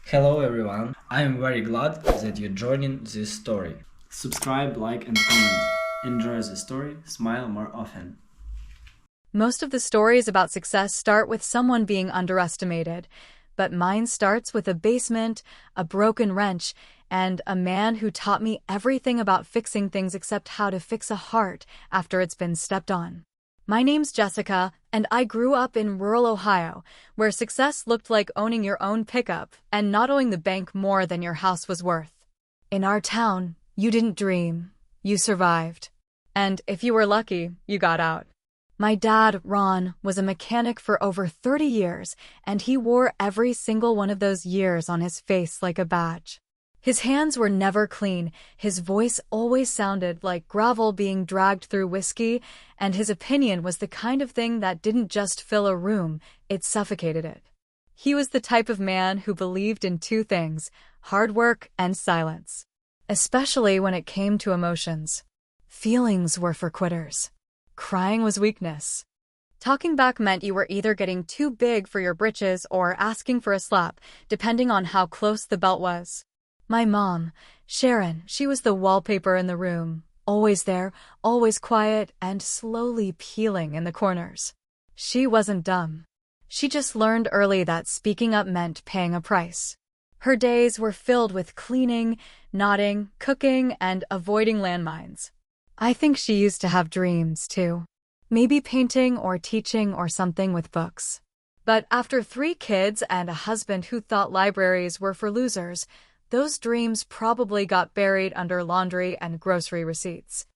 Hello everyone, I am very glad that you're joining this story. Subscribe, like, and comment. Enjoy the story, smile more often. Most of the stories about success start with someone being underestimated, but mine starts with a basement, a broken wrench, and a man who taught me everything about fixing things except how to fix a heart after it's been stepped on. My name's Jessica, and I grew up in rural Ohio, where success looked like owning your own pickup and not owing the bank more than your house was worth. In our town, you didn't dream, you survived. And if you were lucky, you got out. My dad, Ron, was a mechanic for over 30 years, and he wore every single one of those years on his face like a badge. His hands were never clean, his voice always sounded like gravel being dragged through whiskey, and his opinion was the kind of thing that didn't just fill a room, it suffocated it. He was the type of man who believed in two things: hard work and silence. Especially when it came to emotions. Feelings were for quitters. Crying was weakness. Talking back meant you were either getting too big for your britches or asking for a slap, depending on how close the belt was. My mom, Sharon, she was the wallpaper in the room, always there, always quiet, and slowly peeling in the corners. She wasn't dumb. She just learned early that speaking up meant paying a price. Her days were filled with cleaning, nodding, cooking, and avoiding landmines. I think she used to have dreams, too. Maybe painting or teaching or something with books. But after 3 kids and a husband who thought libraries were for losers, those dreams probably got buried under laundry and grocery receipts.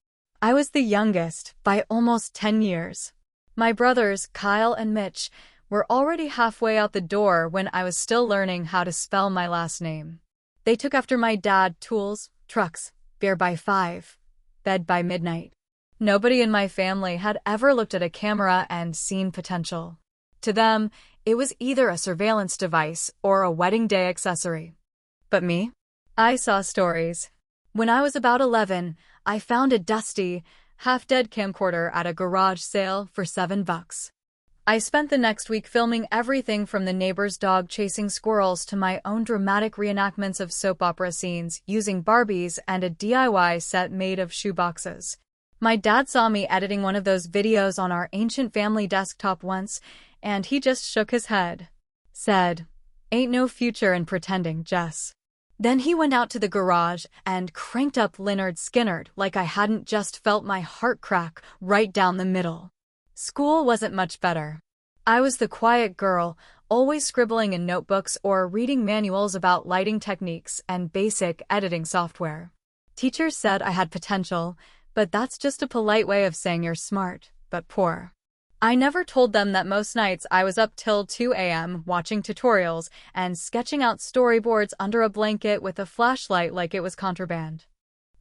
I was the youngest by almost 10 years. My brothers, Kyle and Mitch, were already halfway out the door when I was still learning how to spell my last name. They took after my dad: tools, trucks, beer by 5, bed by midnight. Nobody in my family had ever looked at a camera and seen potential. To them, it was either a surveillance device or a wedding day accessory. But me? I saw stories. When I was about 11, I found a dusty, half-dead camcorder at a garage sale for $7. I spent the next week filming everything from the neighbor's dog chasing squirrels to my own dramatic reenactments of soap opera scenes using Barbies and a DIY set made of shoeboxes. My dad saw me editing one of those videos on our ancient family desktop once, and he just shook his head. Said, "Ain't no future in pretending, Jess." Then he went out to the garage and cranked up Lynyrd Skynyrd like I hadn't just felt my heart crack right down the middle. School wasn't much better. I was the quiet girl, always scribbling in notebooks or reading manuals about lighting techniques and basic editing software. Teachers said I had potential, but that's just a polite way of saying you're smart, but poor. I never told them that most nights I was up till 2 a.m. watching tutorials and sketching out storyboards under a blanket with a flashlight like it was contraband.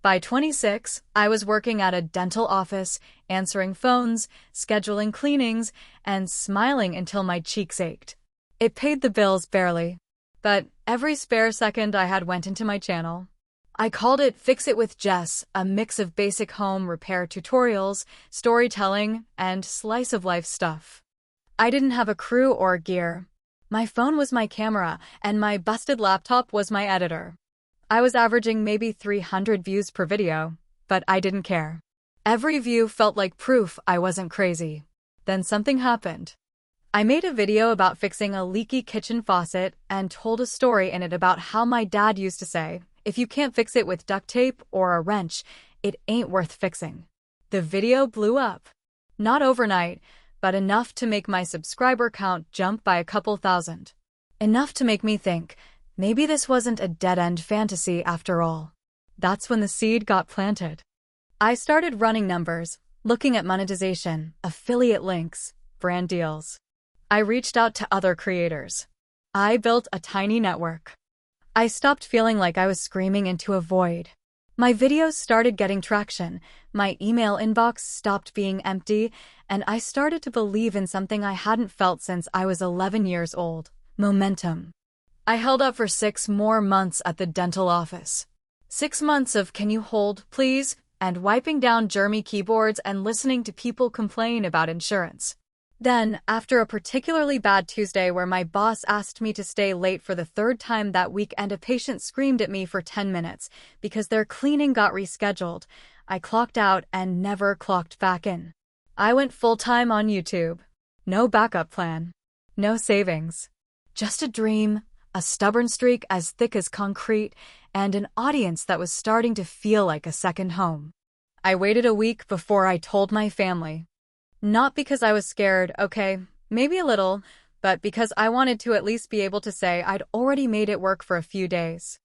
By 26, I was working at a dental office, answering phones, scheduling cleanings, and smiling until my cheeks ached. It paid the bills barely, but every spare second I had went into my channel. I called it Fix It with Jess, a mix of basic home repair tutorials, storytelling, and slice-of-life stuff. I didn't have a crew or gear. My phone was my camera, and my busted laptop was my editor. I was averaging maybe 300 views per video, but I didn't care. Every view felt like proof I wasn't crazy. Then something happened. I made a video about fixing a leaky kitchen faucet and told a story in it about how my dad used to say, "If you can't fix it with duct tape or a wrench, it ain't worth fixing." The video blew up. Not overnight, but enough to make my subscriber count jump by a couple thousand. Enough to make me think, maybe this wasn't a dead-end fantasy after all. That's when the seed got planted. I started running numbers, looking at monetization, affiliate links, brand deals. I reached out to other creators. I built a tiny network. I stopped feeling like I was screaming into a void. My videos started getting traction, my email inbox stopped being empty, and I started to believe in something I hadn't felt since I was 11 years old: momentum. I held up for 6 more months at the dental office. 6 months of "can you hold, please?" and wiping down germy keyboards and listening to people complain about insurance. Then, after a particularly bad Tuesday where my boss asked me to stay late for the third time that week and a patient screamed at me for 10 minutes because their cleaning got rescheduled, I clocked out and never clocked back in. I went full-time on YouTube. No backup plan. No savings. Just a dream, a stubborn streak as thick as concrete, and an audience that was starting to feel like a second home. I waited a week before I told my family. Not because I was scared, okay, maybe a little, but because I wanted to at least be able to say I'd already made it work for a few days.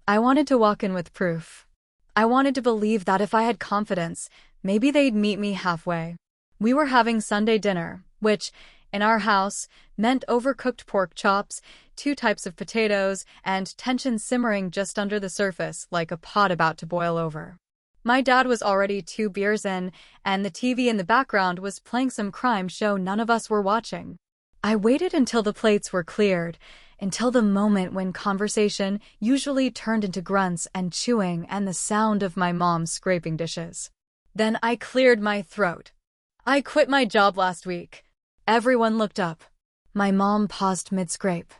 I wanted to walk in with proof. I wanted to believe that if I had confidence, maybe they'd meet me halfway. We were having Sunday dinner, which, in our house, meant overcooked pork chops, 2 types of potatoes, and tension simmering just under the surface like a pot about to boil over. My dad was already 2 beers in, and the TV in the background was playing some crime show none of us were watching. I waited until the plates were cleared, until the moment when conversation usually turned into grunts and chewing and the sound of my mom scraping dishes. Then I cleared my throat. I quit my job last week. Everyone looked up. My mom paused mid-scrape.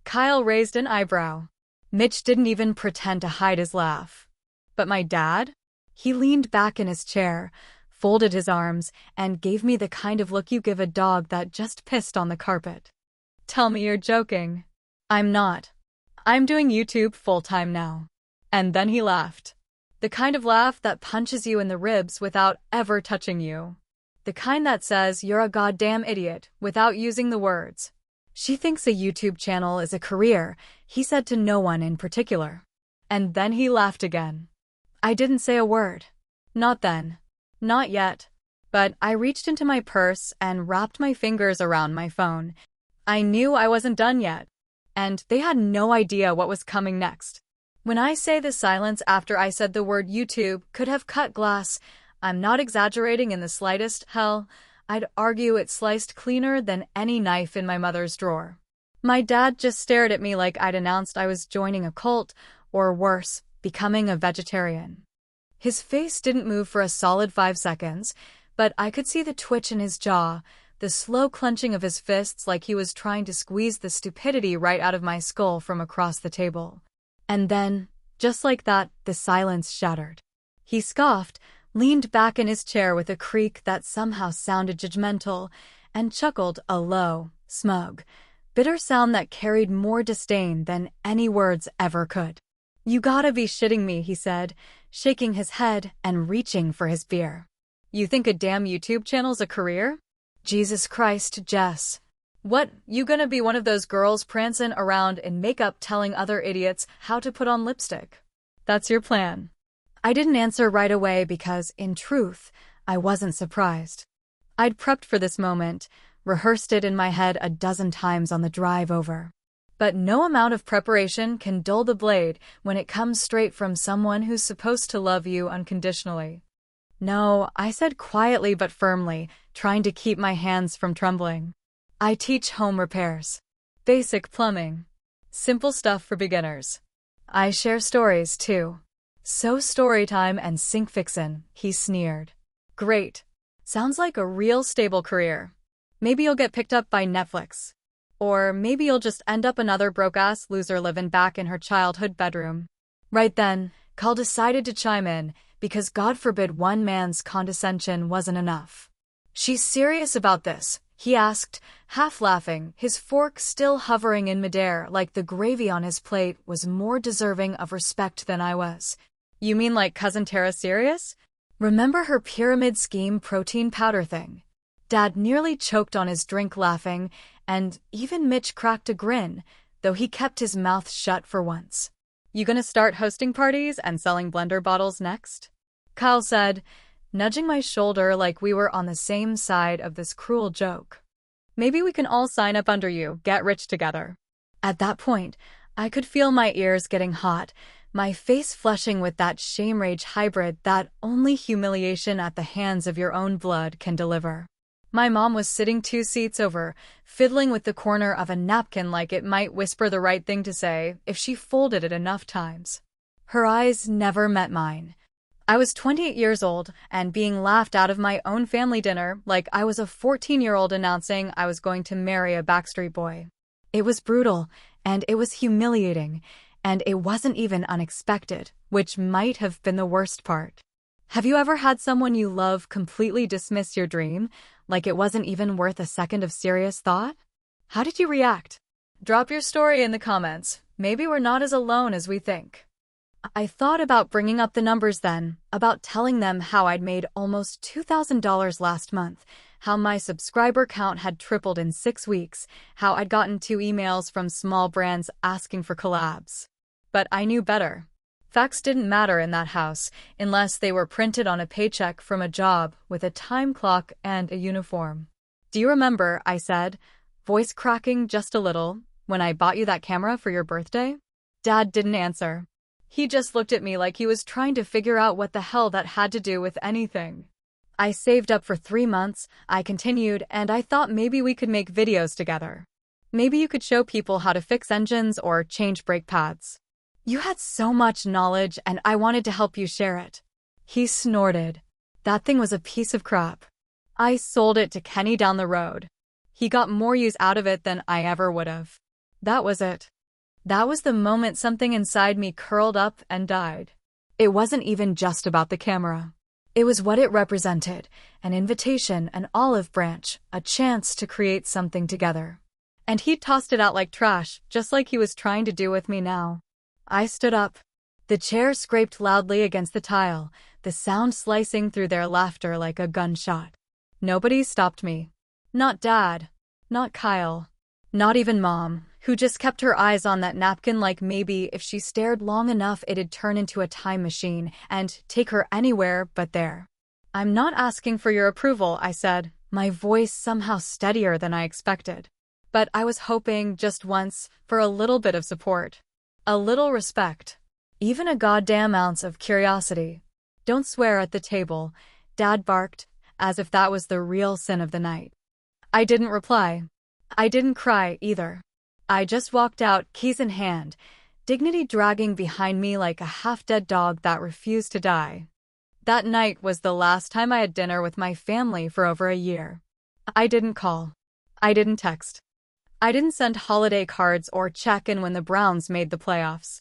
Kyle raised an eyebrow. Mitch didn't even pretend to hide his laugh. But my dad? He leaned back in his chair, folded his arms, and gave me the kind of look you give a dog that just pissed on the carpet. Tell me you're joking. I'm not. I'm doing YouTube full-time now. And then he laughed. The kind of laugh that punches you in the ribs without ever touching you. The kind that says you're a goddamn idiot without using the words. She thinks a YouTube channel is a career, he said to no one in particular. And then he laughed again. I didn't say a word. Not then. Not yet. But I reached into my purse and wrapped my fingers around my phone. I knew I wasn't done yet. And they had no idea what was coming next. When I say the silence after I said the word YouTube could have cut glass, I'm not exaggerating in the slightest. Hell, I'd argue it sliced cleaner than any knife in my mother's drawer. My dad just stared at me like I'd announced I was joining a cult, or worse, becoming a vegetarian. His face didn't move for a solid 5 seconds, but I could see the twitch in his jaw, the slow clenching of his fists like he was trying to squeeze the stupidity right out of my skull from across the table. And then, just like that, the silence shattered. He scoffed, leaned back in his chair with a creak that somehow sounded judgmental, and chuckled a low, smug, bitter sound that carried more disdain than any words ever could. You gotta be shitting me, he said, shaking his head and reaching for his beer. You think a damn YouTube channel's a career? Jesus Christ, Jess. What, you gonna be one of those girls prancing around in makeup telling other idiots how to put on lipstick? That's your plan. I didn't answer right away because, in truth, I wasn't surprised. I'd prepped for this moment, rehearsed it in my head a dozen times on the drive over. But no amount of preparation can dull the blade when it comes straight from someone who's supposed to love you unconditionally. No, I said quietly but firmly, trying to keep my hands from trembling. I teach home repairs. Basic plumbing. Simple stuff for beginners. I share stories, too. So story time and sink fixin', he sneered. Great. Sounds like a real stable career. Maybe you'll get picked up by Netflix. Or maybe you'll just end up another broke-ass loser living back in her childhood bedroom. Right then, Cal decided to chime in, because God forbid one man's condescension wasn't enough. She's serious about this, he asked, half laughing, his fork still hovering in midair like the gravy on his plate was more deserving of respect than I was. You mean like Cousin Tara serious? Remember her pyramid scheme protein powder thing? Dad nearly choked on his drink laughing, and even Mitch cracked a grin, though he kept his mouth shut for once. You gonna start hosting parties and selling blender bottles next? Kyle said, nudging my shoulder like we were on the same side of this cruel joke. Maybe we can all sign up under you, get rich together. At that point, I could feel my ears getting hot, my face flushing with that shame-rage hybrid that only humiliation at the hands of your own blood can deliver. My mom was sitting 2 seats over, fiddling with the corner of a napkin like it might whisper the right thing to say if she folded it enough times. Her eyes never met mine. I was 28 years old and being laughed out of my own family dinner like I was a 14-year-old announcing I was going to marry a Backstreet Boy. It was brutal, and it was humiliating, and it wasn't even unexpected, which might have been the worst part. Have you ever had someone you love completely dismiss your dream, like it wasn't even worth a second of serious thought? How did you react? Drop your story in the comments. Maybe we're not as alone as we think. I thought about bringing up the numbers then, about telling them how I'd made almost $2,000 last month, how my subscriber count had tripled in 6 weeks, how I'd gotten 2 emails from small brands asking for collabs. But I knew better. Facts didn't matter in that house, unless they were printed on a paycheck from a job with a time clock and a uniform. Do you remember, I said, voice cracking just a little, when I bought you that camera for your birthday? Dad didn't answer. He just looked at me like he was trying to figure out what the hell that had to do with anything. I saved up for 3 months, I continued, and I thought maybe we could make videos together. Maybe you could show people how to fix engines or change brake pads. You had so much knowledge and I wanted to help you share it. He snorted. That thing was a piece of crap. I sold it to Kenny down the road. He got more use out of it than I ever would have. That was it. That was the moment something inside me curled up and died. It wasn't even just about the camera. It was what it represented, an invitation, an olive branch, a chance to create something together. And he tossed it out like trash, just like he was trying to do with me now. I stood up. The chair scraped loudly against the tile, the sound slicing through their laughter like a gunshot. Nobody stopped me. Not Dad. Not Kyle. Not even Mom, who just kept her eyes on that napkin like maybe if she stared long enough it'd turn into a time machine and take her anywhere but there. I'm not asking for your approval, I said, my voice somehow steadier than I expected. But I was hoping, just once, for a little bit of support. A little respect. Even a goddamn ounce of curiosity. Don't swear at the table, Dad barked, as if that was the real sin of the night. I didn't reply. I didn't cry, either. I just walked out, keys in hand, dignity dragging behind me like a half-dead dog that refused to die. That night was the last time I had dinner with my family for over a year. I didn't call. I didn't text. I didn't send holiday cards or check in when the Browns made the playoffs.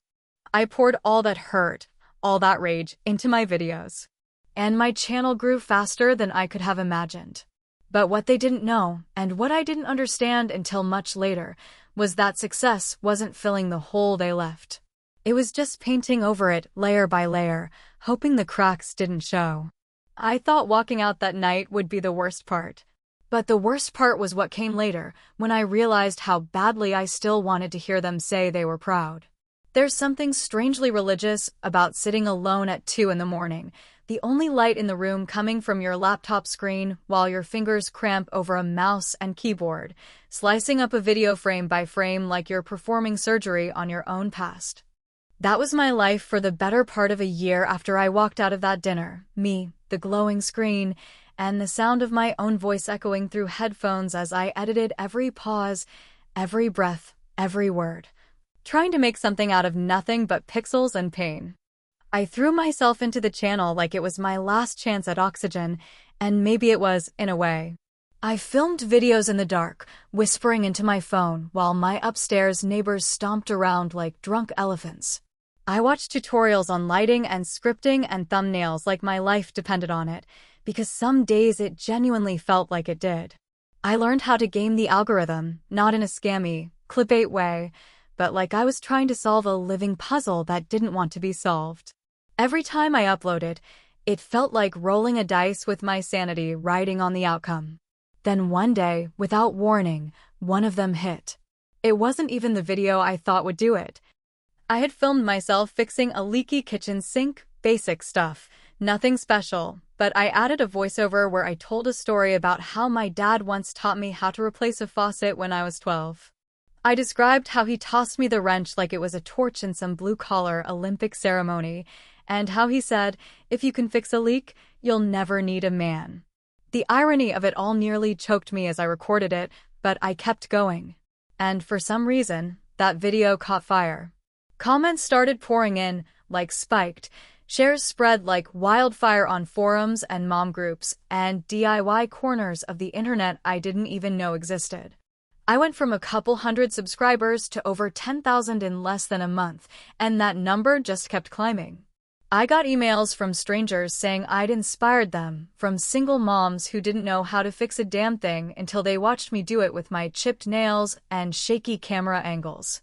I poured all that hurt, all that rage, into my videos. And my channel grew faster than I could have imagined. But what they didn't know, and what I didn't understand until much later, was that success wasn't filling the hole they left. It was just painting over it, layer by layer, hoping the cracks didn't show. I thought walking out that night would be the worst part. But the worst part was what came later, when I realized how badly I still wanted to hear them say they were proud. There's something strangely religious about sitting alone at 2 in the morning, the only light in the room coming from your laptop screen while your fingers cramp over a mouse and keyboard, slicing up a video frame by frame like you're performing surgery on your own past. That was my life for the better part of a year after I walked out of that dinner, me, the glowing screen, and the sound of my own voice echoing through headphones as I edited every pause, every breath, every word, trying to make something out of nothing but pixels and pain. I threw myself into the channel like it was my last chance at oxygen, and maybe it was, in a way. I filmed videos in the dark, whispering into my phone while my upstairs neighbors stomped around like drunk elephants. I watched tutorials on lighting and scripting and thumbnails like my life depended on it, because some days it genuinely felt like it did. I learned how to game the algorithm, not in a scammy, clickbait way, but like I was trying to solve a living puzzle that didn't want to be solved. Every time I uploaded, it felt like rolling a dice with my sanity riding on the outcome. Then one day, without warning, one of them hit. It wasn't even the video I thought would do it. I had filmed myself fixing a leaky kitchen sink, basic stuff, nothing special, but I added a voiceover where I told a story about how my dad once taught me how to replace a faucet when I was 12. I described how he tossed me the wrench like it was a torch in some blue-collar Olympic ceremony, and how he said, if you can fix a leak, you'll never need a man. The irony of it all nearly choked me as I recorded it, but I kept going. And for some reason, that video caught fire. Comments started pouring in, like spiked, Shares spread like wildfire on forums and mom groups and DIY corners of the internet I didn't even know existed. I went from a couple hundred subscribers to over 10,000 in less than a month, and that number just kept climbing. I got emails from strangers saying I'd inspired them, from single moms who didn't know how to fix a damn thing until they watched me do it with my chipped nails and shaky camera angles.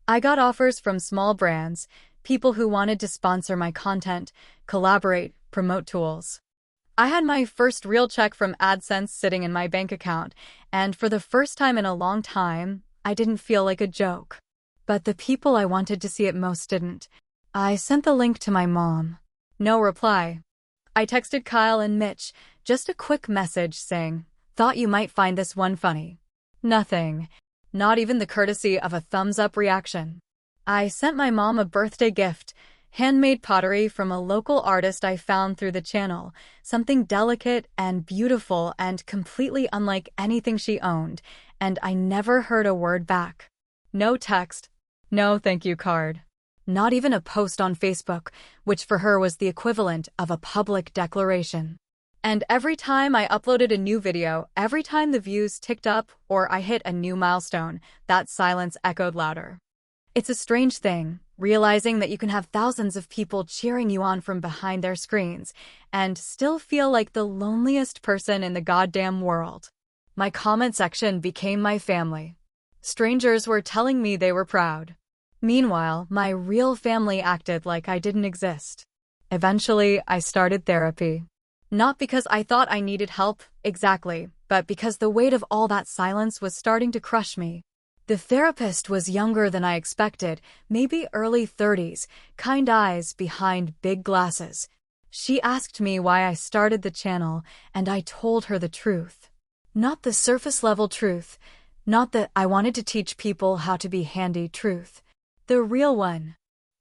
I got offers from small brands, people who wanted to sponsor my content, collaborate, promote tools. I had my first real check from AdSense sitting in my bank account, and for the first time in a long time, I didn't feel like a joke. But the people I wanted to see it most didn't. I sent the link to my mom. No reply. I texted Kyle and Mitch, just a quick message saying, "Thought you might find this one funny." Nothing. Not even the courtesy of a thumbs-up reaction. I sent my mom a birthday gift, handmade pottery from a local artist I found through the channel, something delicate and beautiful and completely unlike anything she owned, and I never heard a word back. No text, no thank you card. Not even a post on Facebook, which for her was the equivalent of a public declaration. And every time I uploaded a new video, every time the views ticked up or I hit a new milestone, that silence echoed louder. It's a strange thing, realizing that you can have thousands of people cheering you on from behind their screens and still feel like the loneliest person in the goddamn world. My comment section became my family. Strangers were telling me they were proud. Meanwhile, my real family acted like I didn't exist. Eventually, I started therapy. Not because I thought I needed help, exactly, but because the weight of all that silence was starting to crush me. The therapist was younger than I expected, maybe early 30s, kind eyes behind big glasses. She asked me why I started the channel, and I told her the truth. Not the surface-level truth, not the "I wanted to teach people how to be handy" truth. The real one.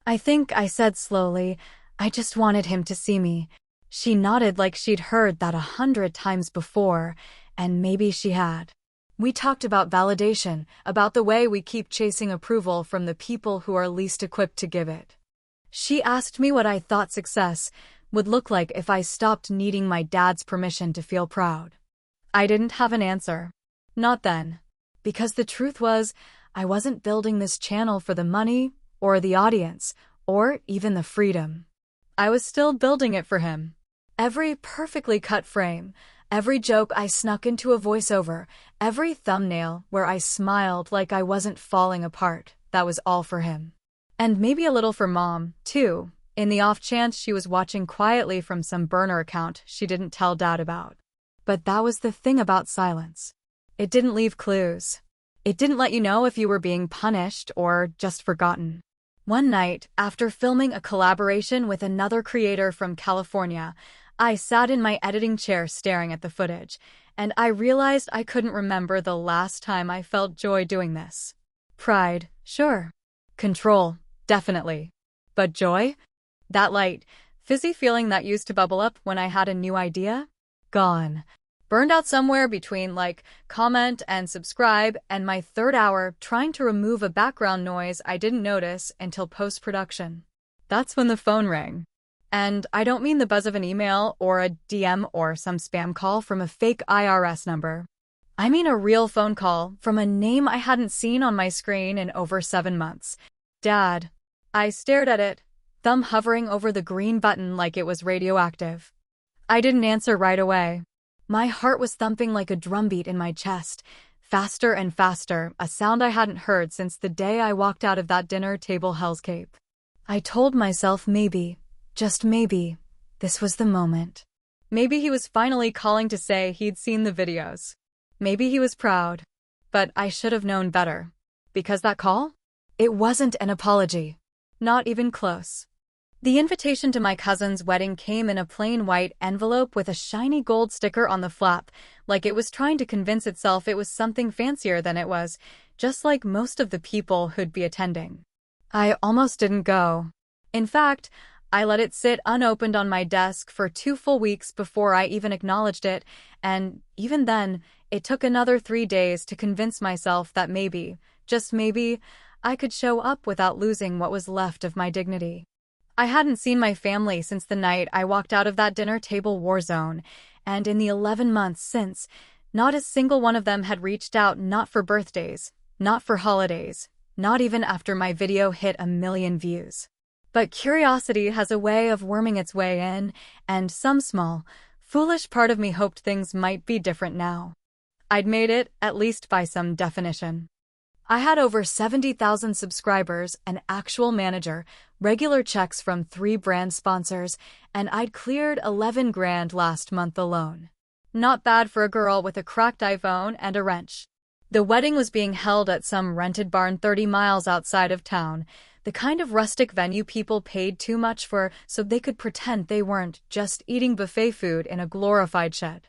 I think I said slowly, "I just wanted him to see me." She nodded like she'd heard that 100 times before, and maybe she had. We talked about validation, about the way we keep chasing approval from the people who are least equipped to give it. She asked me what I thought success would look like if I stopped needing my dad's permission to feel proud. I didn't have an answer. Not then. Because the truth was, I wasn't building this channel for the money, or the audience, or even the freedom. I was still building it for him. Every perfectly cut frame, every joke I snuck into a voiceover, every thumbnail where I smiled like I wasn't falling apart, that was all for him. And maybe a little for Mom, too, in the off chance she was watching quietly from some burner account she didn't tell Dad about. But that was the thing about silence. It didn't leave clues. It didn't let you know if you were being punished or just forgotten. One night, after filming a collaboration with another creator from California, I sat in my editing chair staring at the footage, and I realized I couldn't remember the last time I felt joy doing this. Pride, sure. Control, definitely. But joy? That light, fizzy feeling that used to bubble up when I had a new idea? Gone. Burned out somewhere between like, comment and subscribe and my third hour trying to remove a background noise I didn't notice until post-production. That's when the phone rang. And I don't mean the buzz of an email or a DM or some spam call from a fake IRS number. I mean a real phone call from a name I hadn't seen on my screen in over 7 months. Dad. I stared at it, thumb hovering over the green button like it was radioactive. I didn't answer right away. My heart was thumping like a drumbeat in my chest, faster and faster, a sound I hadn't heard since the day I walked out of that dinner table hellscape. I told myself maybe, just maybe, this was the moment. Maybe he was finally calling to say he'd seen the videos. Maybe he was proud. But I should have known better. Because that call? It wasn't an apology. Not even close. The invitation to my cousin's wedding came in a plain white envelope with a shiny gold sticker on the flap, like it was trying to convince itself it was something fancier than it was, just like most of the people who'd be attending. I almost didn't go. In fact, I let it sit unopened on my desk for 2 full weeks before I even acknowledged it, and even then, it took another 3 days to convince myself that maybe, just maybe, I could show up without losing what was left of my dignity. I hadn't seen my family since the night I walked out of that dinner table war zone, and in the 11 months since, not a single one of them had reached out, not for birthdays, not for holidays, not even after my video hit 1 million views. But curiosity has a way of worming its way in, and some small, foolish part of me hoped things might be different now. I'd made it, at least by some definition. I had over 70,000 subscribers, an actual manager, regular checks from 3 brand sponsors, and I'd cleared 11 grand last month alone. Not bad for a girl with a cracked iPhone and a wrench. The wedding was being held at some rented barn 30 miles outside of town, the kind of rustic venue people paid too much for so they could pretend they weren't just eating buffet food in a glorified shed.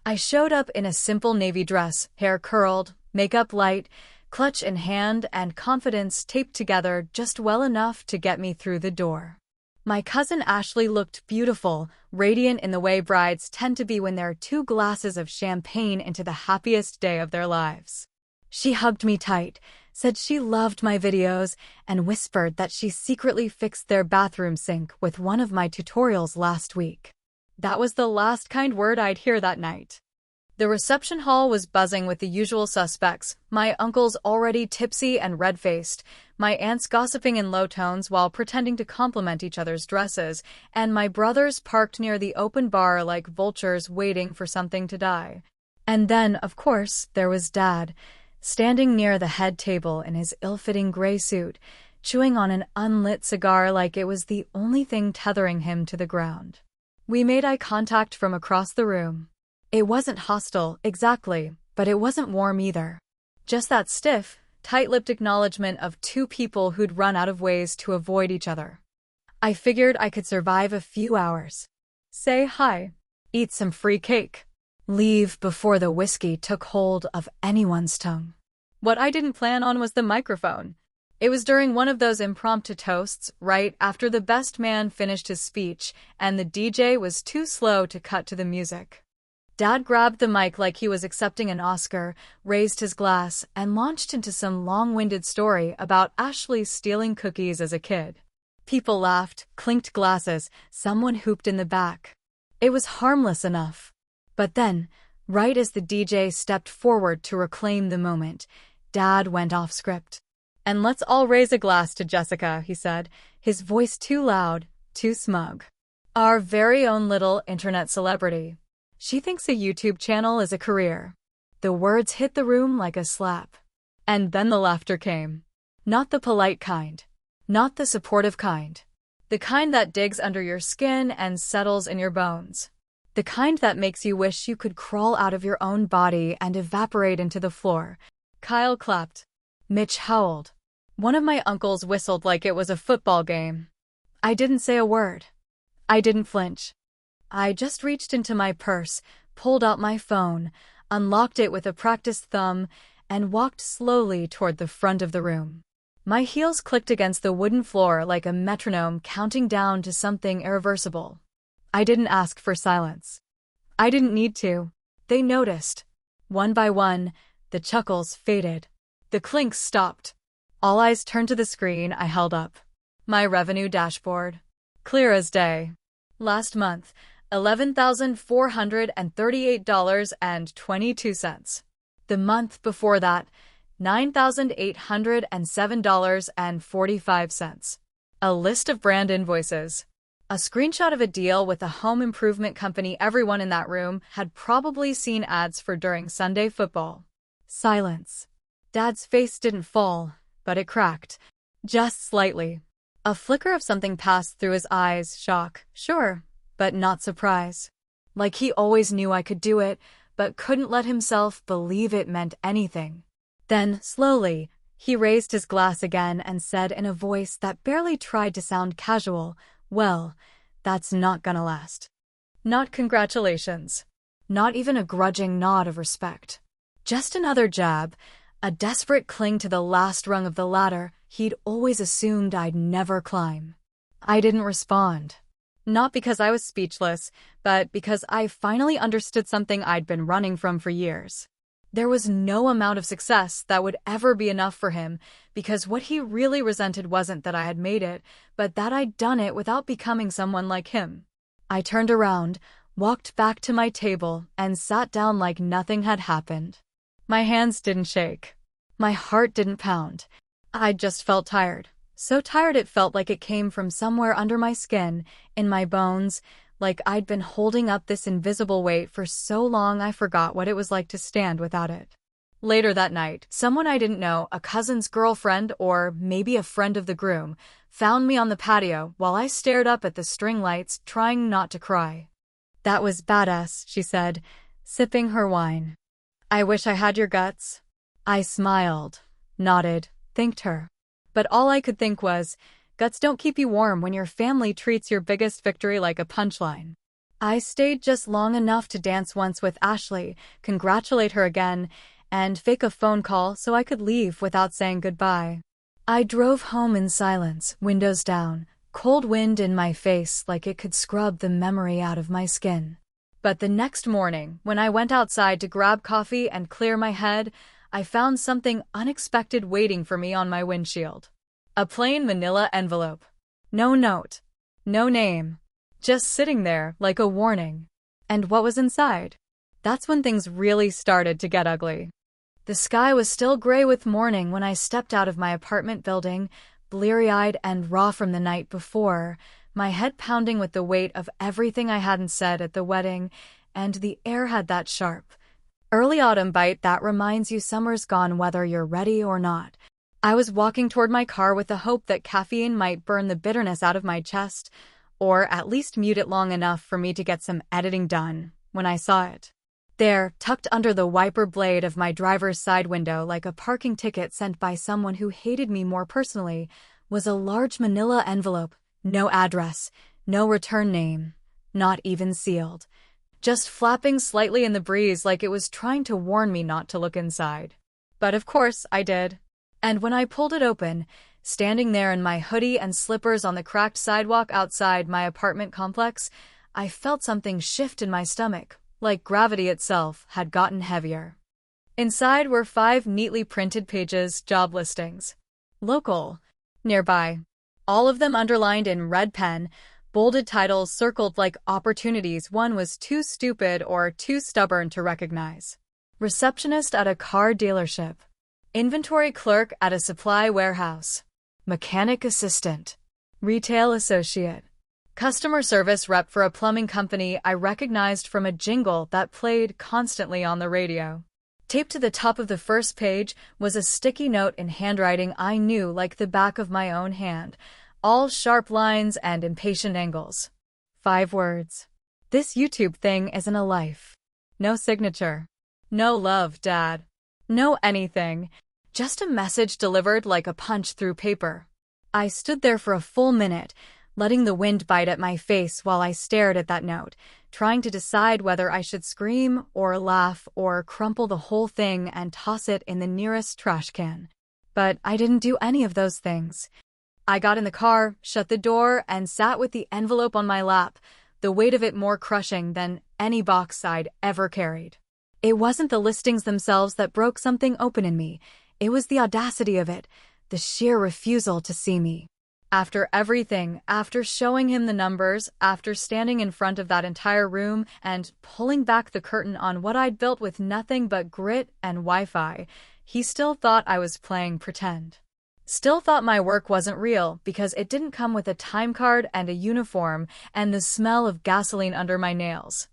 I showed up in a simple navy dress, hair curled, makeup light, clutch in hand, and confidence taped together just well enough to get me through the door. My cousin Ashley looked beautiful, radiant in the way brides tend to be when they're 2 glasses of champagne into the happiest day of their lives. She hugged me tight, said she loved my videos, and whispered that she secretly fixed their bathroom sink with one of my tutorials last week. That was the last kind word I'd hear that night. The reception hall was buzzing with the usual suspects, my uncles already tipsy and red-faced, my aunts gossiping in low tones while pretending to compliment each other's dresses, and my brothers parked near the open bar like vultures waiting for something to die. And then, of course, there was Dad, standing near the head table in his ill-fitting gray suit, chewing on an unlit cigar like it was the only thing tethering him to the ground. We made eye contact from across the room. It wasn't hostile, exactly, but it wasn't warm either. Just that stiff, tight-lipped acknowledgement of 2 people who'd run out of ways to avoid each other. I figured I could survive a few hours. Say hi. Eat some free cake. Leave before the whiskey took hold of anyone's tongue. What I didn't plan on was the microphone. It was during one of those impromptu toasts, right after the best man finished his speech, and the DJ was too slow to cut to the music. Dad grabbed the mic like he was accepting an Oscar, raised his glass, and launched into some long-winded story about Ashley stealing cookies as a kid. People laughed, clinked glasses, someone hooped in the back. It was harmless enough. But then, right as the DJ stepped forward to reclaim the moment, Dad went off script. "And let's all raise a glass to Jessica," he said, his voice too loud, too smug. "Our very own little internet celebrity. She thinks a YouTube channel is a career." The words hit the room like a slap. And then the laughter came. Not the polite kind. Not the supportive kind. The kind that digs under your skin and settles in your bones. The kind that makes you wish you could crawl out of your own body and evaporate into the floor. Kyle clapped. Mitch howled. One of my uncles whistled like it was a football game. I didn't say a word. I didn't flinch. I just reached into my purse, pulled out my phone, unlocked it with a practiced thumb, and walked slowly toward the front of the room. My heels clicked against the wooden floor like a metronome counting down to something irreversible. I didn't ask for silence. I didn't need to. They noticed. One by one, the chuckles faded. The clinks stopped. All eyes turned to the screen I held up. My revenue dashboard. Clear as day. Last month, $11,438.22. The month before that, $9,807.45. A list of brand invoices. A screenshot of a deal with a home improvement company everyone in that room had probably seen ads for during Sunday football. Silence. Dad's face didn't fall, but it cracked. Just slightly. A flicker of something passed through his eyes, shock, sure, but not surprise. Like he always knew I could do it, but couldn't let himself believe it meant anything. Then, slowly, he raised his glass again and said in a voice that barely tried to sound casual, "Well, that's not gonna last." Not congratulations. Not even a grudging nod of respect. Just another jab, a desperate cling to the last rung of the ladder he'd always assumed I'd never climb. I didn't respond. Not because I was speechless, but because I finally understood something I'd been running from for years. There was no amount of success that would ever be enough for him, because what he really resented wasn't that I had made it, but that I'd done it without becoming someone like him. I turned around, walked back to my table, and sat down like nothing had happened. My hands didn't shake. My heart didn't pound. I just felt tired. So tired it felt like it came from somewhere under my skin, in my bones, like I'd been holding up this invisible weight for so long I forgot what it was like to stand without it. Later that night, someone I didn't know, a cousin's girlfriend or maybe a friend of the groom, found me on the patio while I stared up at the string lights, trying not to cry. "That was badass," she said, sipping her wine. "I wish I had your guts." I smiled, nodded, thanked her. But all I could think was, guts don't keep you warm when your family treats your biggest victory like a punchline. I stayed just long enough to dance once with Ashley, congratulate her again, and fake a phone call so I could leave without saying goodbye. I drove home in silence, windows down, cold wind in my face like it could scrub the memory out of my skin. But the next morning, when I went outside to grab coffee and clear my head, I found something unexpected waiting for me on my windshield. A plain manila envelope. No note. No name. Just sitting there like a warning. And what was inside? That's when things really started to get ugly. The sky was still gray with morning when I stepped out of my apartment building, bleary-eyed and raw from the night before, my head pounding with the weight of everything I hadn't said at the wedding, and the air had that sharp, early autumn bite that reminds you summer's gone whether you're ready or not. I was walking toward my car with the hope that caffeine might burn the bitterness out of my chest, or at least mute it long enough for me to get some editing done, when I saw it. There, tucked under the wiper blade of my driver's side window like a parking ticket sent by someone who hated me more personally, was a large manila envelope, no address, no return name, not even sealed. Just flapping slightly in the breeze like it was trying to warn me not to look inside. But of course I did. And when I pulled it open, standing there in my hoodie and slippers on the cracked sidewalk outside my apartment complex, I felt something shift in my stomach, like gravity itself had gotten heavier. Inside were 5 neatly printed pages, job listings. Local. Nearby. All of them underlined in red pen, bolded titles circled like opportunities one was too stupid or too stubborn to recognize. Receptionist at a car dealership. Inventory clerk at a supply warehouse. Mechanic assistant. Retail associate. Customer service rep for a plumbing company I recognized from a jingle that played constantly on the radio. Taped to the top of the first page was a sticky note in handwriting I knew like the back of my own hand, all sharp lines and impatient angles. 5 words. "This YouTube thing isn't a life." No signature. No love, Dad. No anything. Just a message delivered like a punch through paper. I stood there for a full minute, letting the wind bite at my face while I stared at that note, trying to decide whether I should scream or laugh or crumple the whole thing and toss it in the nearest trash can. But I didn't do any of those things. I got in the car, shut the door, and sat with the envelope on my lap, the weight of it more crushing than any box I'd ever carried. It wasn't the listings themselves that broke something open in me. It was the audacity of it, the sheer refusal to see me. After everything, after showing him the numbers, after standing in front of that entire room and pulling back the curtain on what I'd built with nothing but grit and Wi-Fi, he still thought I was playing pretend. Still thought my work wasn't real because it didn't come with a time card and a uniform and the smell of gasoline under my nails.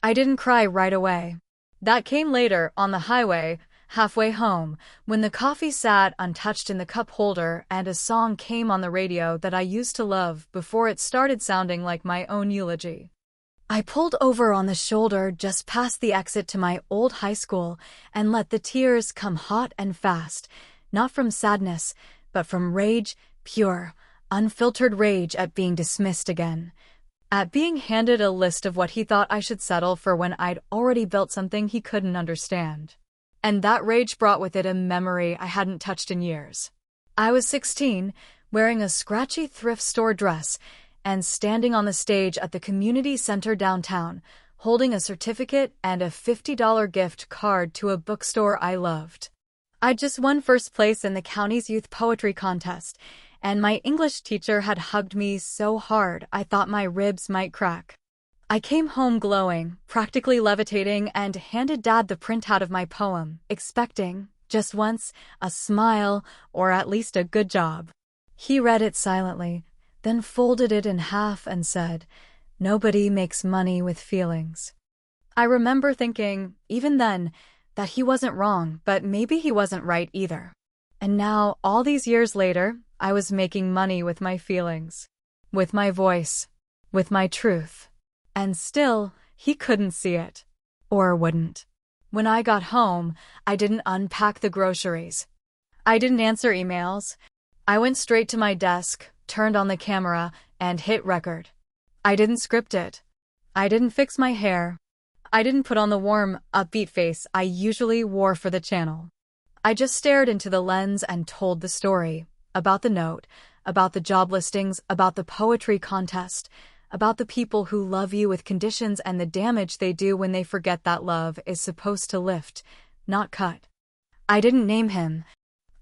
I didn't cry right away. That came later, on the highway, halfway home, when the coffee sat untouched in the cup holder and a song came on the radio that I used to love before it started sounding like my own eulogy. I pulled over on the shoulder just past the exit to my old high school and let the tears come hot and fast, not from sadness, but from rage, pure, unfiltered rage at being dismissed again. At being handed a list of what he thought I should settle for when I'd already built something he couldn't understand. And that rage brought with it a memory I hadn't touched in years. I was 16, wearing a scratchy thrift store dress, and standing on the stage at the community center downtown, holding a certificate and a $50 gift card to a bookstore I loved. I just won first place in the county's youth poetry contest, and my English teacher had hugged me so hard I thought my ribs might crack. I came home glowing, practically levitating, and handed Dad the printout of my poem, expecting, just once, a smile or at least a good job. He read it silently, then folded it in half and said, "Nobody makes money with feelings." I remember thinking, even then, that he wasn't wrong, but maybe he wasn't right either. And now, all these years later, I was making money with my feelings, with my voice, with my truth. And still, he couldn't see it. Or wouldn't. When I got home, I didn't unpack the groceries. I didn't answer emails. I went straight to my desk, turned on the camera, and hit record. I didn't script it. I didn't fix my hair. I didn't put on the warm, upbeat face I usually wore for the channel. I just stared into the lens and told the story. About the note, about the job listings, about the poetry contest, about the people who love you with conditions and the damage they do when they forget that love is supposed to lift, not cut. I didn't name him.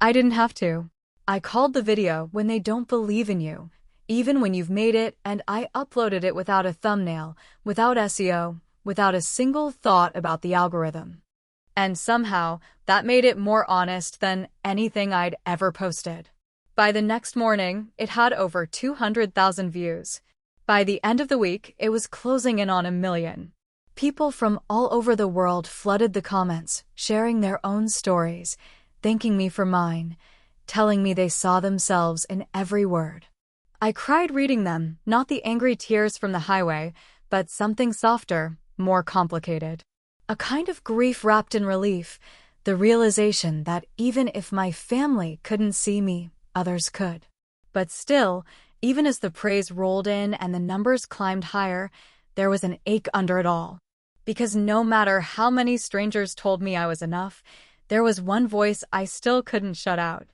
I didn't have to. I called the video when they don't believe in you, even when you've made it, and I uploaded it without a thumbnail, without SEO, without a single thought about the algorithm. And somehow, that made it more honest than anything I'd ever posted. By the next morning, it had over 200,000 views. By the end of the week, it was closing in on 1 million. People from all over the world flooded the comments, sharing their own stories, thanking me for mine, telling me they saw themselves in every word. I cried reading them, not the angry tears from the highway, but something softer, more complicated. A kind of grief wrapped in relief, the realization that even if my family couldn't see me, others could. But still, even as the praise rolled in and the numbers climbed higher, there was an ache under it all. Because no matter how many strangers told me I was enough, there was one voice I still couldn't shut out.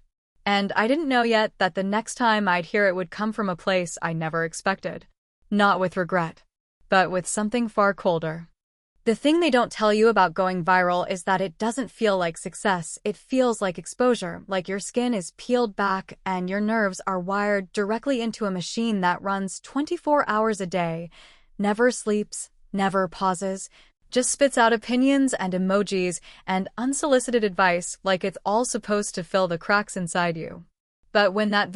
And I didn't know yet that the next time I'd hear it would come from a place I never expected. Not with regret, but with something far colder. The thing they don't tell you about going viral is that it doesn't feel like success. It feels like exposure, like your skin is peeled back and your nerves are wired directly into a machine that runs 24 hours a day, never sleeps, never pauses, just spits out opinions and emojis and unsolicited advice like it's all supposed to fill the cracks inside you. But when the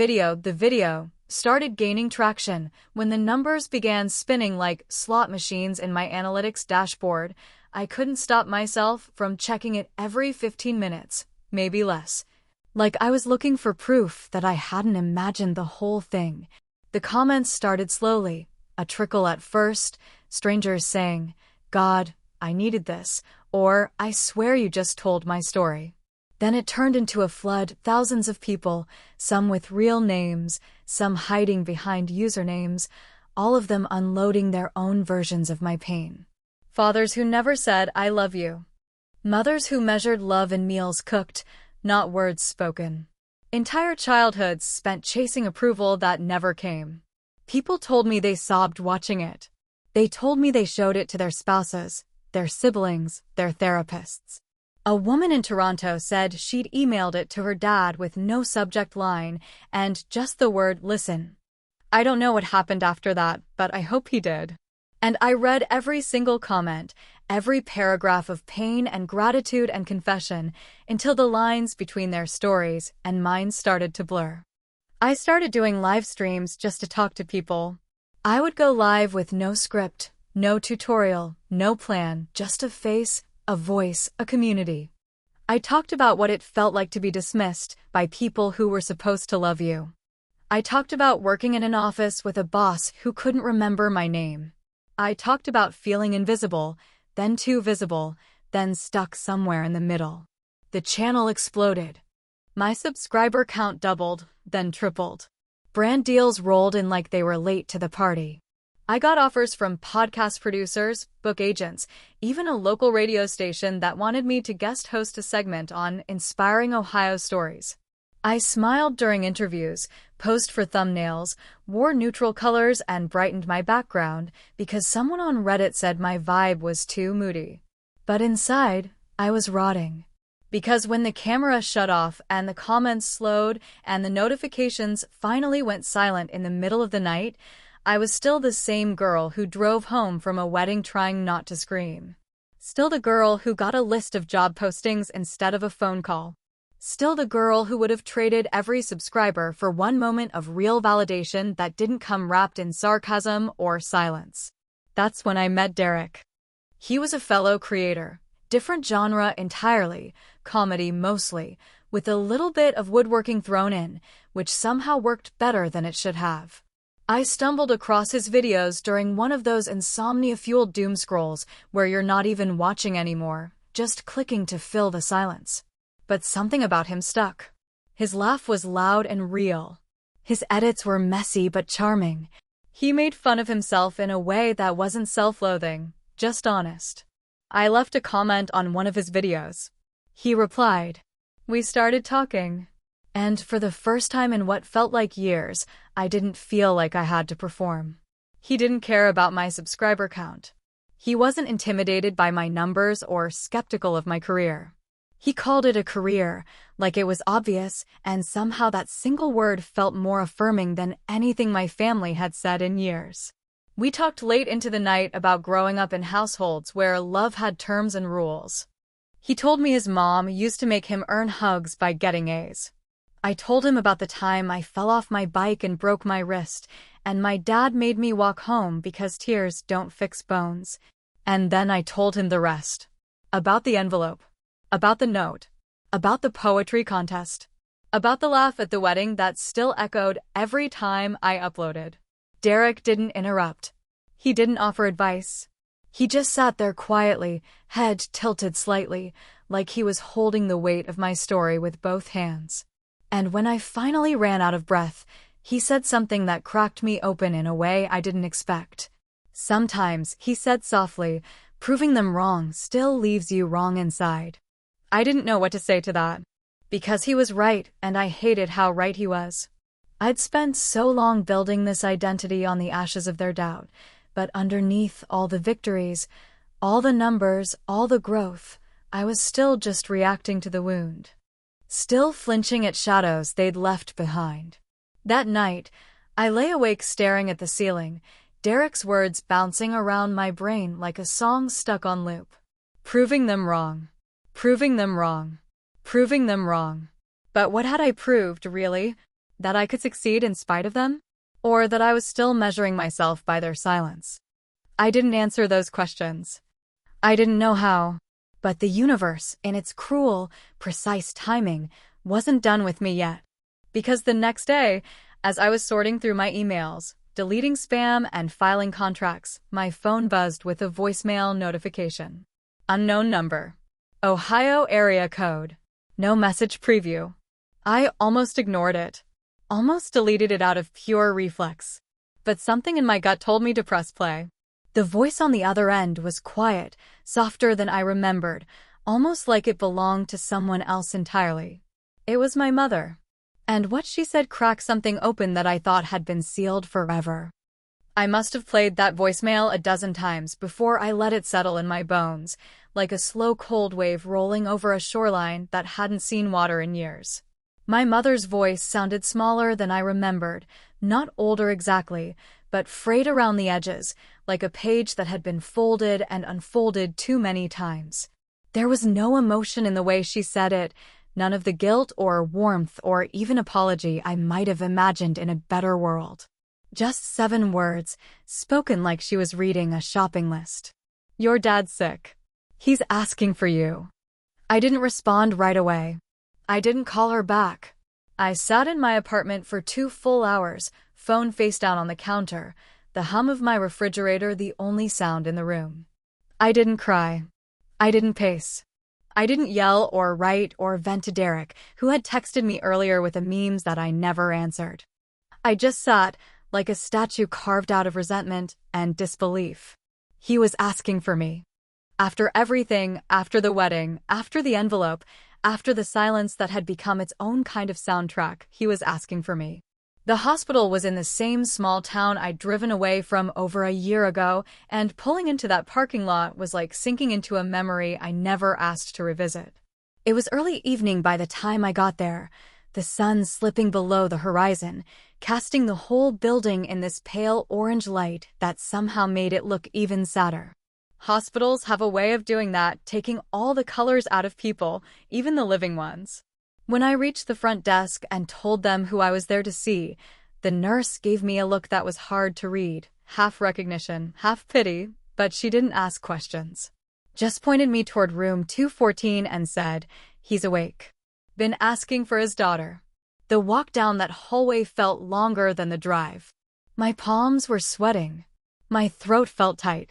video, started gaining traction, when the numbers began spinning like slot machines in my analytics dashboard, I couldn't stop myself from checking it every 15 minutes, maybe less. Like I was looking for proof that I hadn't imagined the whole thing. The comments started slowly, a trickle at first, strangers saying, "God, I needed this," or "I swear you just told my story." Then it turned into a flood, thousands of people, some with real names, some hiding behind usernames, all of them unloading their own versions of my pain. Fathers who never said, "I love you." Mothers who measured love in meals cooked, not words spoken. Entire childhoods spent chasing approval that never came. People told me they sobbed watching it. They told me they showed it to their spouses, their siblings, their therapists. A woman in Toronto said she'd emailed it to her dad with no subject line and just the word "listen." I don't know what happened after that, but I hope he did. And I read every single comment, every paragraph of pain and gratitude and confession, until the lines between their stories and mine started to blur. I started doing live streams just to talk to people. I would go live with no script, no tutorial, no plan, just a face, a voice, a community. I talked about what it felt like to be dismissed by people who were supposed to love you. I talked about working in an office with a boss who couldn't remember my name. I talked about feeling invisible, then too visible, then stuck somewhere in the middle. The channel exploded. My subscriber count doubled, then tripled. Brand deals rolled in like they were late to the party. I got offers from podcast producers, book agents, even a local radio station that wanted me to guest host a segment on Inspiring Ohio Stories. I smiled during interviews, posed for thumbnails, wore neutral colors, and brightened my background because someone on Reddit said my vibe was too moody. But inside, I was rotting. Because when the camera shut off and the comments slowed and the notifications finally went silent in the middle of the night, I was still the same girl who drove home from a wedding trying not to scream. Still the girl who got a list of job postings instead of a phone call. Still the girl who would have traded every subscriber for one moment of real validation that didn't come wrapped in sarcasm or silence. That's when I met Derek. He was a fellow creator, different genre entirely, comedy mostly, with a little bit of woodworking thrown in, which somehow worked better than it should have. I stumbled across his videos during one of those insomnia-fueled doom scrolls where you're not even watching anymore, just clicking to fill the silence. But something about him stuck. His laugh was loud and real. His edits were messy but charming. He made fun of himself in a way that wasn't self-loathing, just honest. I left a comment on one of his videos. He replied. We started talking. And for the first time in what felt like years, I didn't feel like I had to perform. He didn't care about my subscriber count. He wasn't intimidated by my numbers or skeptical of my career. He called it a career, like it was obvious, and somehow that single word felt more affirming than anything my family had said in years. We talked late into the night about growing up in households where love had terms and rules. He told me his mom used to make him earn hugs by getting A's. I told him about the time I fell off my bike and broke my wrist, and my dad made me walk home because tears don't fix bones. And then I told him the rest. About the envelope. About the note. About the poetry contest. About the laugh at the wedding that still echoed every time I uploaded. Derek didn't interrupt. He didn't offer advice. He just sat there quietly, head tilted slightly, like he was holding the weight of my story with both hands. And when I finally ran out of breath, he said something that cracked me open in a way I didn't expect. Sometimes, he said softly, proving them wrong still leaves you wrong inside. I didn't know what to say to that. Because he was right, and I hated how right he was. I'd spent so long building this identity on the ashes of their doubt, but underneath all the victories, all the numbers, all the growth, I was still just reacting to the wound. Still flinching at shadows they'd left behind. That night, I lay awake staring at the ceiling, Derek's words bouncing around my brain like a song stuck on loop. Proving them wrong. Proving them wrong. Proving them wrong. But what had I proved, really? That I could succeed in spite of them? Or that I was still measuring myself by their silence? I didn't answer those questions. I didn't know how. But the universe, in its cruel, precise timing, wasn't done with me yet. Because the next day, as I was sorting through my emails, deleting spam and filing contracts, my phone buzzed with a voicemail notification. Unknown number. Ohio area code. No message preview. I almost ignored it. Almost deleted it out of pure reflex. But something in my gut told me to press play. The voice on the other end was quiet, softer than I remembered, almost like it belonged to someone else entirely. It was my mother. And what she said cracked something open that I thought had been sealed forever. I must have played that voicemail a dozen times before I let it settle in my bones, like a slow cold wave rolling over a shoreline that hadn't seen water in years. My mother's voice sounded smaller than I remembered, not older exactly, but frayed around the edges, like a page that had been folded and unfolded too many times. There was no emotion in the way she said it, none of the guilt or warmth or even apology I might have imagined in a better world. Just 7 words, spoken like she was reading a shopping list. Your dad's sick. He's asking for you. I didn't respond right away. I didn't call her back. I sat in my apartment for 2 full hours, phone face down on the counter, the hum of my refrigerator the only sound in the room. I didn't cry. I didn't pace. I didn't yell or write or vent to Derek, who had texted me earlier with the memes that I never answered. I just sat, like a statue carved out of resentment and disbelief. He was asking for me. After everything, after the wedding, after the envelope, After the silence that had become its own kind of soundtrack, he was asking for me. The hospital was in the same small town I'd driven away from over a year ago, and pulling into that parking lot was like sinking into a memory I never asked to revisit. It was early evening by the time I got there, the sun slipping below the horizon, casting the whole building in this pale orange light that somehow made it look even sadder. Hospitals have a way of doing that, taking all the colors out of people, even the living ones. When I reached the front desk and told them who I was there to see, the nurse gave me a look that was hard to read, half recognition, half pity, but she didn't ask questions. Just pointed me toward room 214 and said, "He's awake. Been asking for his daughter." The walk down that hallway felt longer than the drive. My palms were sweating. My throat felt tight.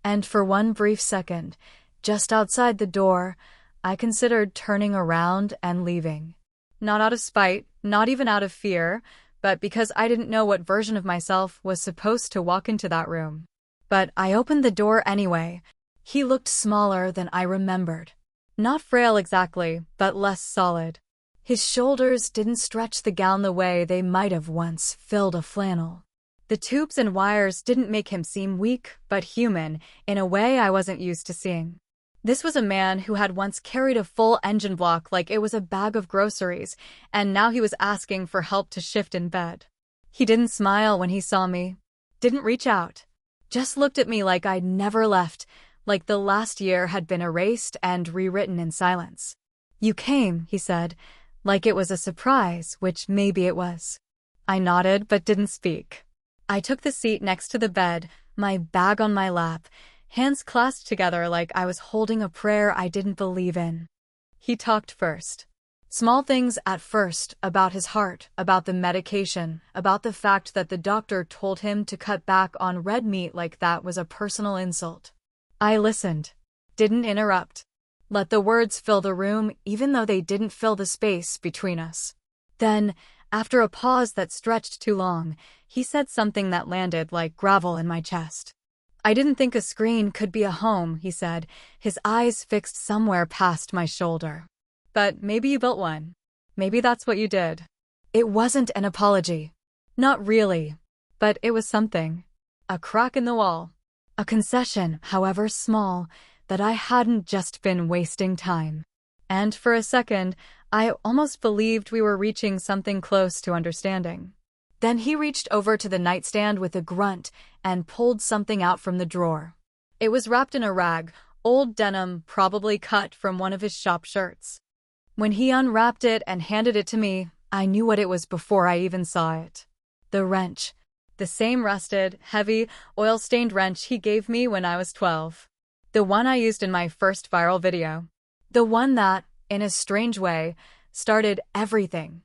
And for one brief second, just outside the door, I considered turning around and leaving. Not out of spite, not even out of fear, but because I didn't know what version of myself was supposed to walk into that room. But I opened the door anyway. He looked smaller than I remembered. Not frail exactly, but less solid. His shoulders didn't stretch the gown the way they might have once filled a flannel. The tubes and wires didn't make him seem weak, but human, in a way I wasn't used to seeing. This was a man who had once carried a full engine block like it was a bag of groceries, and now he was asking for help to shift in bed. He didn't smile when he saw me, didn't reach out, just looked at me like I'd never left, like the last year had been erased and rewritten in silence. "You came," he said, like it was a surprise, which maybe it was. I nodded but didn't speak. I took the seat next to the bed, my bag on my lap, hands clasped together like I was holding a prayer I didn't believe in. He talked first. Small things at first, about his heart, about the medication, about the fact that the doctor told him to cut back on red meat like that was a personal insult. I listened. Didn't interrupt. Let the words fill the room even though they didn't fill the space between us. Then, after a pause that stretched too long, he said something that landed like gravel in my chest. "I didn't think a screen could be a home," he said, his eyes fixed somewhere past my shoulder. "But maybe you built one. Maybe that's what you did." It wasn't an apology. Not really. But it was something. A crack in the wall. A concession, however small, that I hadn't just been wasting time. And for a second, I almost believed we were reaching something close to understanding. Then he reached over to the nightstand with a grunt and pulled something out from the drawer. It was wrapped in a rag, old denim, probably cut from one of his shop shirts. When he unwrapped it and handed it to me, I knew what it was before I even saw it. The wrench. The same rusted, heavy, oil-stained wrench he gave me when I was 12. The one I used in my first viral video. The one that, in a strange way, started everything.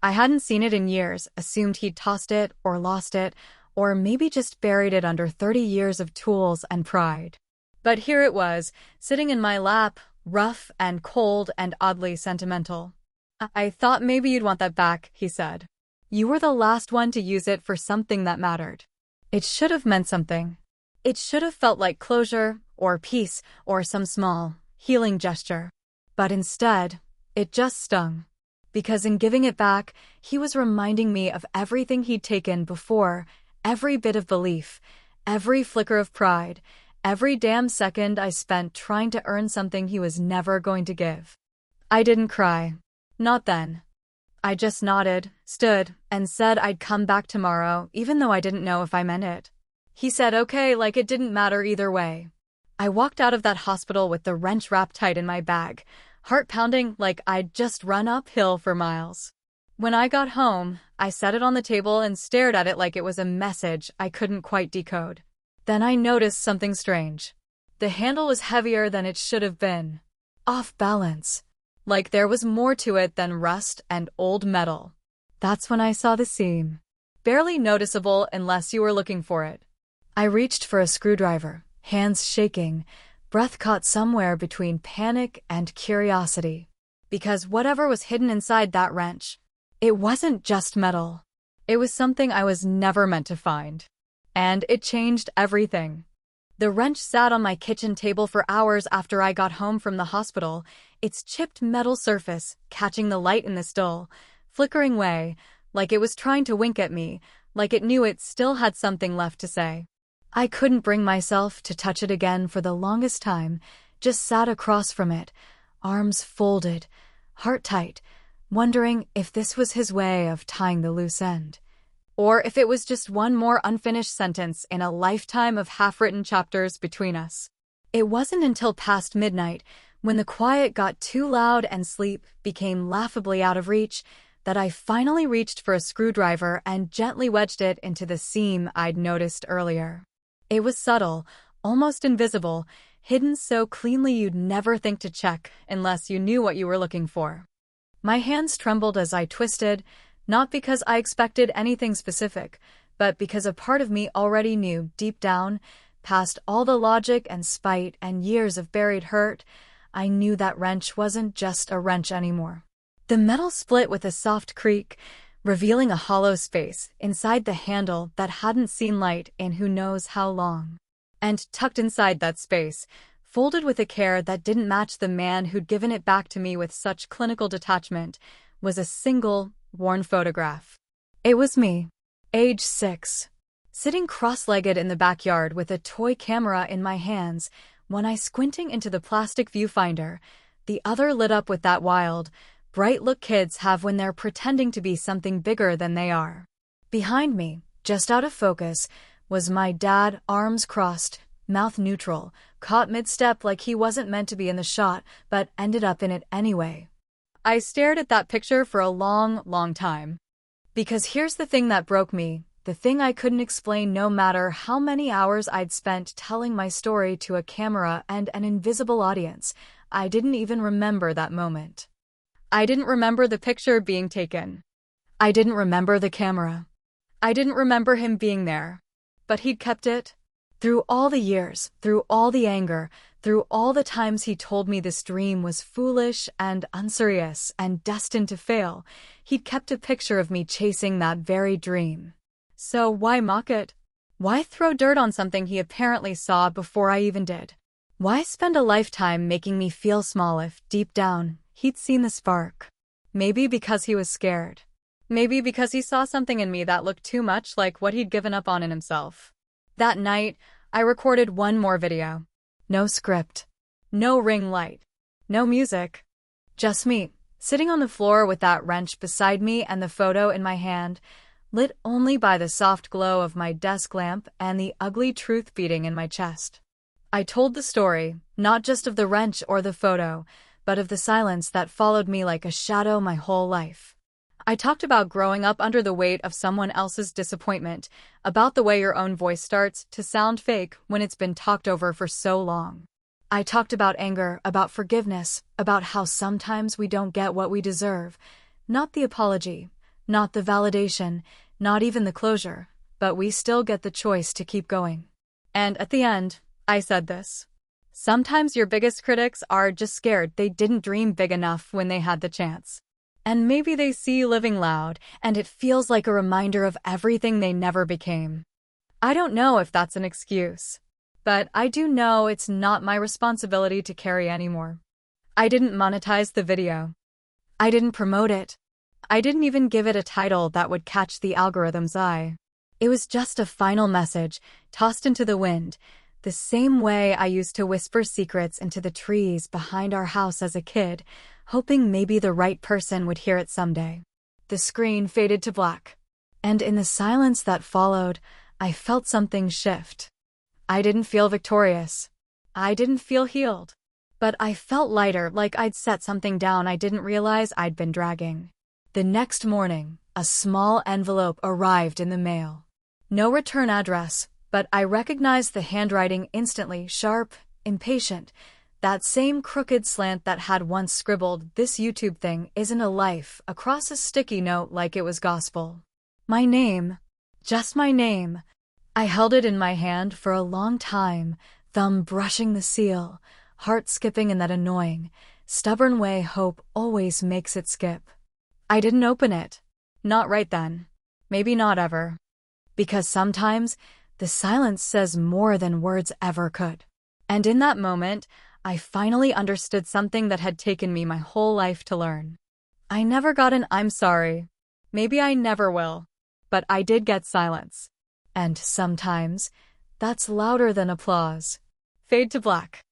I hadn't seen it in years, assumed he'd tossed it or lost it, or maybe just buried it under 30 years of tools and pride. But here it was, sitting in my lap, rough and cold and oddly sentimental. "I thought maybe you'd want that back," he said. "You were the last one to use it for something that mattered. It should have meant something. It should have felt like closure, or peace, or some small, healing gesture. But instead, it just stung. Because in giving it back, he was reminding me of everything he'd taken before, every bit of belief, every flicker of pride, every damn second I spent trying to earn something he was never going to give." I didn't cry. Not then. I just nodded, stood, and said I'd come back tomorrow, even though I didn't know if I meant it. He said okay, like it didn't matter either way. I walked out of that hospital with the wrench wrapped tight in my bag, heart pounding like I'd just run uphill for miles. When I got home, I set it on the table and stared at it like it was a message I couldn't quite decode. Then I noticed something strange. The handle was heavier than it should have been. Off balance. Like there was more to it than rust and old metal. That's when I saw the seam. Barely noticeable unless you were looking for it. I reached for a screwdriver, hands shaking, breath caught somewhere between panic and curiosity. Because whatever was hidden inside that wrench, it wasn't just metal. It was something I was never meant to find. And it changed everything. The wrench sat on my kitchen table for hours after I got home from the hospital, its chipped metal surface catching the light in this dull, flickering way, like it was trying to wink at me, like it knew it still had something left to say. I couldn't bring myself to touch it again for the longest time, just sat across from it, arms folded, heart tight, wondering if this was his way of tying the loose end. Or if it was just one more unfinished sentence in a lifetime of half-written chapters between us. It wasn't until past midnight, when the quiet got too loud and sleep became laughably out of reach, that I finally reached for a screwdriver and gently wedged it into the seam I'd noticed earlier. It was subtle, almost invisible, hidden so cleanly you'd never think to check unless you knew what you were looking for. My hands trembled as I twisted, not because I expected anything specific, but because a part of me already knew deep down, past all the logic and spite and years of buried hurt, I knew that wrench wasn't just a wrench anymore. The metal split with a soft creak, revealing a hollow space inside the handle that hadn't seen light in who knows how long. And tucked inside that space, folded with a care that didn't match the man who'd given it back to me with such clinical detachment, was a single, worn photograph. It was me, age 6, sitting cross-legged in the backyard with a toy camera in my hands, one eye squinting into the plastic viewfinder, the other lit up with that wild, bright look kids have when they're pretending to be something bigger than they are. Behind me, just out of focus, was my dad, arms crossed, mouth neutral, caught mid-step like he wasn't meant to be in the shot, but ended up in it anyway. I stared at that picture for a long, long time. Because here's the thing that broke me, the thing I couldn't explain no matter how many hours I'd spent telling my story to a camera and an invisible audience. I didn't even remember that moment. I didn't remember the picture being taken. I didn't remember the camera. I didn't remember him being there. But he'd kept it. Through all the years, through all the anger, through all the times he told me this dream was foolish and unserious and destined to fail, he'd kept a picture of me chasing that very dream. So why mock it? Why throw dirt on something he apparently saw before I even did? Why spend a lifetime making me feel small if, deep down, he'd seen the spark? Maybe because he was scared. Maybe because he saw something in me that looked too much like what he'd given up on in himself. That night, I recorded one more video. No script. No ring light. No music. Just me, sitting on the floor with that wrench beside me and the photo in my hand, lit only by the soft glow of my desk lamp and the ugly truth beating in my chest. I told the story, not just of the wrench or the photo, but of the silence that followed me like a shadow my whole life. I talked about growing up under the weight of someone else's disappointment, about the way your own voice starts to sound fake when it's been talked over for so long. I talked about anger, about forgiveness, about how sometimes we don't get what we deserve. Not the apology, not the validation, not even the closure, but we still get the choice to keep going. And at the end, I said this. Sometimes your biggest critics are just scared they didn't dream big enough when they had the chance. And maybe they see you living loud, and it feels like a reminder of everything they never became. I don't know if that's an excuse, but I do know it's not my responsibility to carry anymore. I didn't monetize the video. I didn't promote it. I didn't even give it a title that would catch the algorithm's eye. It was just a final message, tossed into the wind, the same way I used to whisper secrets into the trees behind our house as a kid, hoping maybe the right person would hear it someday. The screen faded to black, and in the silence that followed, I felt something shift. I didn't feel victorious. I didn't feel healed. But I felt lighter, like I'd set something down I didn't realize I'd been dragging. The next morning, a small envelope arrived in the mail. No return address, but I recognized the handwriting instantly, sharp, impatient. That same crooked slant that had once scribbled, "This YouTube thing isn't a life," across a sticky note like it was gospel. My name. Just my name. I held it in my hand for a long time, thumb brushing the seal, heart skipping in that annoying, stubborn way hope always makes it skip. I didn't open it. Not right then. Maybe not ever. Because sometimes, The silence says more than words ever could. And in that moment, I finally understood something that had taken me my whole life to learn. I never got an "I'm sorry." Maybe I never will. But I did get silence. And sometimes, that's louder than applause. Fade to black.